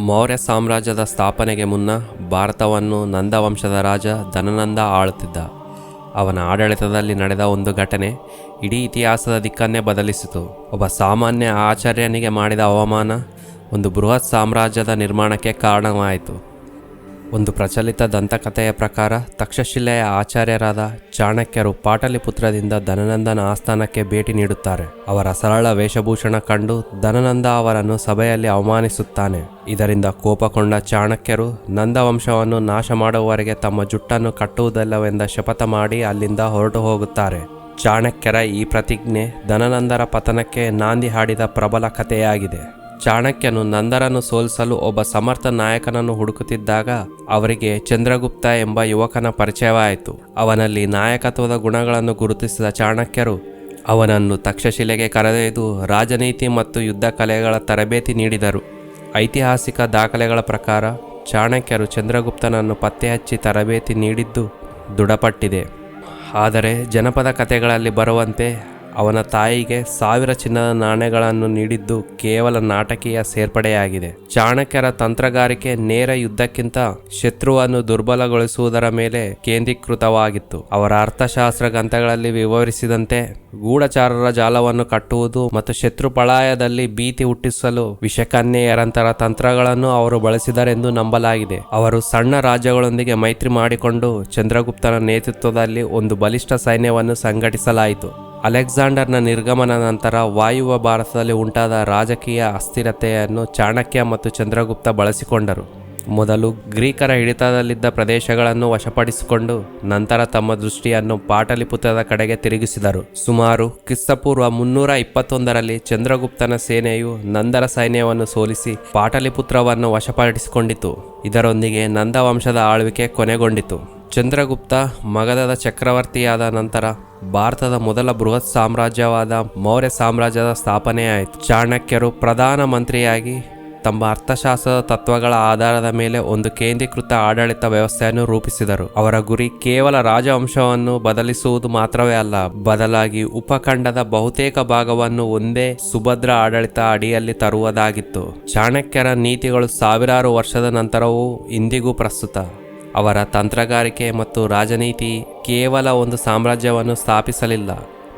ಮೌರ್ಯ ಸಾಮ್ರಾಜ್ಯದ ಸ್ಥಾಪನೆಗೆ ಮುನ್ನ ಭಾರತವನ್ನು ನಂದವಂಶದ ರಾಜ ಧನನಂದ ಆಳುತ್ತಿದ್ದ. ಅವನ ಆಡಳಿತದಲ್ಲಿ ನಡೆದ ಒಂದು ಘಟನೆ ಇಡೀ ಇತಿಹಾಸದ ದಿಕ್ಕನ್ನೇ ಬದಲಿಸಿತು. ಒಬ್ಬ ಸಾಮಾನ್ಯ ಆಚಾರ್ಯನಿಗೆ ಮಾಡಿದ ಅವಮಾನ ಒಂದು ಬೃಹತ್ ಸಾಮ್ರಾಜ್ಯದ ನಿರ್ಮಾಣಕ್ಕೆ ಕಾರಣವಾಯಿತು. ಒಂದು ಪ್ರಚಲಿತ ದಂತಕಥೆಯ ಪ್ರಕಾರ ತಕ್ಷಶಿಲೆಯ ಆಚಾರ್ಯರಾದ ಚಾಣಕ್ಯರು ಪಾಟಲಿಪುತ್ರದಿಂದ ಧನನಂದನ ಆಸ್ಥಾನಕ್ಕೆ ಭೇಟಿ ನೀಡುತ್ತಾರೆ. ಅವರ ಸರಳ ವೇಷಭೂಷಣ ಕಂಡು ಧನನಂದ ಅವರನ್ನು ಸಭೆಯಲ್ಲಿ ಅವಮಾನಿಸುತ್ತಾನೆ. ಇದರಿಂದ ಕೋಪಗೊಂಡ ಚಾಣಕ್ಯರು ನಂದವಂಶವನ್ನು ನಾಶ ಮಾಡುವವರೆಗೆ ತಮ್ಮ ಜುಟ್ಟನ್ನು ಕಟ್ಟುವುದಿಲ್ಲವೆಂದ ಶಪಥ ಮಾಡಿ ಅಲ್ಲಿಂದ ಹೊರಟು ಹೋಗುತ್ತಾರೆ. ಚಾಣಕ್ಯರ ಈ ಪ್ರತಿಜ್ಞೆ ಧನನಂದರ ಪತನಕ್ಕೆ ನಾಂದಿ ಹಾಡಿದ ಪ್ರಬಲ ಕಥೆಯಾಗಿದೆ. ಚಾಣಕ್ಯನು ನಂದರನ್ನು ಸೋಲಿಸಲು ಒಬ್ಬ ಸಮರ್ಥ ನಾಯಕನನ್ನು ಹುಡುಕುತ್ತಿದ್ದಾಗ ಅವರಿಗೆ ಚಂದ್ರಗುಪ್ತ ಎಂಬ ಯುವಕನ ಪರಿಚಯವಾಯಿತು. ಅವನಲ್ಲಿ ನಾಯಕತ್ವದ ಗುಣಗಳನ್ನು ಗುರುತಿಸಿದ ಚಾಣಕ್ಯರು ಅವನನ್ನು ತಕ್ಷಶಿಲೆಗೆ ಕರೆದೊಯ್ದು ರಾಜನೀತಿ ಮತ್ತು ಯುದ್ಧ ಕಲೆಗಳ ತರಬೇತಿ ನೀಡಿದರು. ಐತಿಹಾಸಿಕ ದಾಖಲೆಗಳ ಪ್ರಕಾರ ಚಾಣಕ್ಯರು ಚಂದ್ರಗುಪ್ತನನ್ನು ಪತ್ತೆ ಹಚ್ಚಿ ತರಬೇತಿ ನೀಡಿದ್ದು ದೃಢಪಟ್ಟಿದೆ. ಆದರೆ ಜನಪದ ಕಥೆಗಳಲ್ಲಿ ಬರುವಂತೆ ಅವನ ತಾಯಿಗೆ 1000 ಚಿನ್ನದ ನಾಣ್ಯಗಳನ್ನು ನೀಡಿದ್ದು ಕೇವಲ ನಾಟಕೀಯ ಸೇರ್ಪಡೆಯಾಗಿದೆ. ಚಾಣಕ್ಯರ ತಂತ್ರಗಾರಿಕೆ ನೇರ ಯುದ್ಧಕ್ಕಿಂತ ಶತ್ರುವನ್ನು ದುರ್ಬಲಗೊಳಿಸುವುದರ ಮೇಲೆ ಕೇಂದ್ರೀಕೃತವಾಗಿತ್ತು. ಅವರ ಅರ್ಥಶಾಸ್ತ್ರ ಗ್ರಂಥಗಳಲ್ಲಿ ವಿವರಿಸಿದಂತೆ ಗೂಢಚಾರರ ಜಾಲವನ್ನು ಕಟ್ಟುವುದು ಮತ್ತು ಶತ್ರು ಪಳಾಯದಲ್ಲಿ ಭೀತಿ ಹುಟ್ಟಿಸಲು ವಿಷಕನ್ಯೆಯರಂತರ ತಂತ್ರಗಳನ್ನು ಅವರು ಬಳಸಿದರೆಂದು ನಂಬಲಾಗಿದೆ. ಅವರು ಸಣ್ಣ ರಾಜ್ಯಗಳೊಂದಿಗೆ ಮೈತ್ರಿ ಮಾಡಿಕೊಂಡು ಚಂದ್ರಗುಪ್ತನ ನೇತೃತ್ವದಲ್ಲಿ ಒಂದು ಬಲಿಷ್ಠ ಸೈನ್ಯವನ್ನು ಸಂಘಟಿಸಲಾಯಿತು. ಅಲೆಕ್ಸಾಂಡರ್ನ ನಿರ್ಗಮನ ನಂತರ ವಾಯುವ್ಯ ಭಾರತದಲ್ಲಿ ಉಂಟಾದ ರಾಜಕೀಯ ಅಸ್ಥಿರತೆಯನ್ನು ಚಾಣಕ್ಯ ಮತ್ತು ಚಂದ್ರಗುಪ್ತ ಬಳಸಿಕೊಂಡರು. ಮೊದಲು ಗ್ರೀಕರ ಹಿಡಿತದಲ್ಲಿದ್ದ ಪ್ರದೇಶಗಳನ್ನು ವಶಪಡಿಸಿಕೊಂಡು ನಂತರ ತಮ್ಮ ದೃಷ್ಟಿಯನ್ನು ಪಾಟಲಿಪುತ್ರದ ಕಡೆಗೆ ತಿರುಗಿಸಿದರು. ಸುಮಾರು ಕ್ರಿಸ್ತಪೂರ್ವ 321ರಲ್ಲಿ ಚಂದ್ರಗುಪ್ತನ ಸೇನೆಯು ನಂದರ ಸೈನ್ಯವನ್ನು ಸೋಲಿಸಿ ಪಾಟಲಿಪುತ್ರವನ್ನು ವಶಪಡಿಸಿಕೊಂಡಿತು. ಇದರೊಂದಿಗೆ ನಂದವಂಶದ ಆಳ್ವಿಕೆ ಕೊನೆಗೊಂಡಿತು. ಚಂದ್ರಗುಪ್ತ ಮಗಧದ ಚಕ್ರವರ್ತಿಯಾದ ನಂತರ ಭಾರತದ ಮೊದಲ ಬೃಹತ್ ಸಾಮ್ರಾಜ್ಯವಾದ ಮೌರ್ಯ ಸಾಮ್ರಾಜ್ಯದ ಸ್ಥಾಪನೆಯಾಯಿತು. ಚಾಣಕ್ಯರು ಪ್ರಧಾನ ಮಂತ್ರಿಯಾಗಿ ತಮ್ಮ ಅರ್ಥಶಾಸ್ತ್ರದ ತತ್ವಗಳ ಆಧಾರದ ಮೇಲೆ ಒಂದು ಕೇಂದ್ರೀಕೃತ ಆಡಳಿತ ವ್ಯವಸ್ಥೆಯನ್ನು ರೂಪಿಸಿದರು. ಅವರ ಗುರಿ ಕೇವಲ ರಾಜವಂಶವನ್ನು ಬದಲಿಸುವುದು ಮಾತ್ರವೇ ಅಲ್ಲ, ಬದಲಾಗಿ ಉಪಖಂಡದ ಬಹುತೇಕ ಭಾಗವನ್ನು ಒಂದೇ ಸುಭದ್ರ ಆಡಳಿತ ಅಡಿಯಲ್ಲಿ ತರುವುದಾಗಿತ್ತು. ಚಾಣಕ್ಯರ ನೀತಿಗಳು ಸಾವಿರಾರು ವರ್ಷದ ನಂತರವೂ ಇಂದಿಗೂ ಪ್ರಸ್ತುತ. ಅವರ ತಂತ್ರಗಾರಿಕೆ ಮತ್ತು ರಾಜನೀತಿ ಕೇವಲ ಒಂದು ಸಾಮ್ರಾಜ್ಯವನ್ನು ಸ್ಥಾಪಿಸಲಿಲ್ಲ,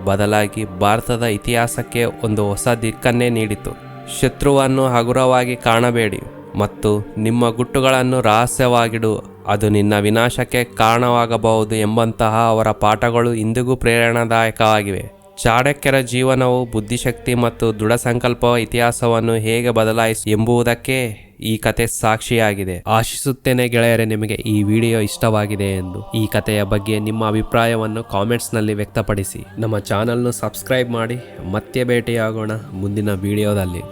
ಬದಲಾಗಿ ಭಾರತದ ಇತಿಹಾಸಕ್ಕೆ ಒಂದು ಹೊಸ ದಿಕ್ಕನ್ನೇ ನೀಡಿತು. ಶತ್ರುವನ್ನು ಹಗುರವಾಗಿ ಕಾಣಬೇಡಿ ಮತ್ತು ನಿಮ್ಮ ಗುಟ್ಟುಗಳನ್ನು ರಹಸ್ಯವಾಗಿಡು, ಅದು ನಿನ್ನ ವಿನಾಶಕ್ಕೆ ಕಾರಣವಾಗಬಹುದು ಎಂಬಂತಹ ಅವರ ಪಾಠಗಳು ಇಂದಿಗೂ ಪ್ರೇರಣಾದಾಯಕವಾಗಿವೆ. ಚಾಣಕ್ಯರ ಜೀವನವು ಬುದ್ಧಿಶಕ್ತಿ ಮತ್ತು ದೃಢ ಸಂಕಲ್ಪ ಇತಿಹಾಸವನ್ನು ಹೇಗೆ ಬದಲಾಯಿಸಿ ಎಂಬುದಕ್ಕೆ ಈ ಕತೆ ಸಾಕ್ಷಿಯಾಗಿದೆ. ಆಶಿಸುತ್ತೇನೆ ಗೆಳೆಯರೆ ನಿಮಗೆ ಈ ವಿಡಿಯೋ ಇಷ್ಟವಾಗಿದೆ ಎಂದು. ಈ ಕಥೆಯ ಬಗ್ಗೆ ನಿಮ್ಮ ಅಭಿಪ್ರಾಯವನ್ನು ಕಾಮೆಂಟ್ಸ್ನಲ್ಲಿ ವ್ಯಕ್ತಪಡಿಸಿ. ನಮ್ಮ ಚಾನಲ್ನು ಸಬ್ಸ್ಕ್ರೈಬ್ ಮಾಡಿ. ಮತ್ತೆ ಭೇಟಿಯಾಗೋಣ ಮುಂದಿನ ವಿಡಿಯೋದಲ್ಲಿ.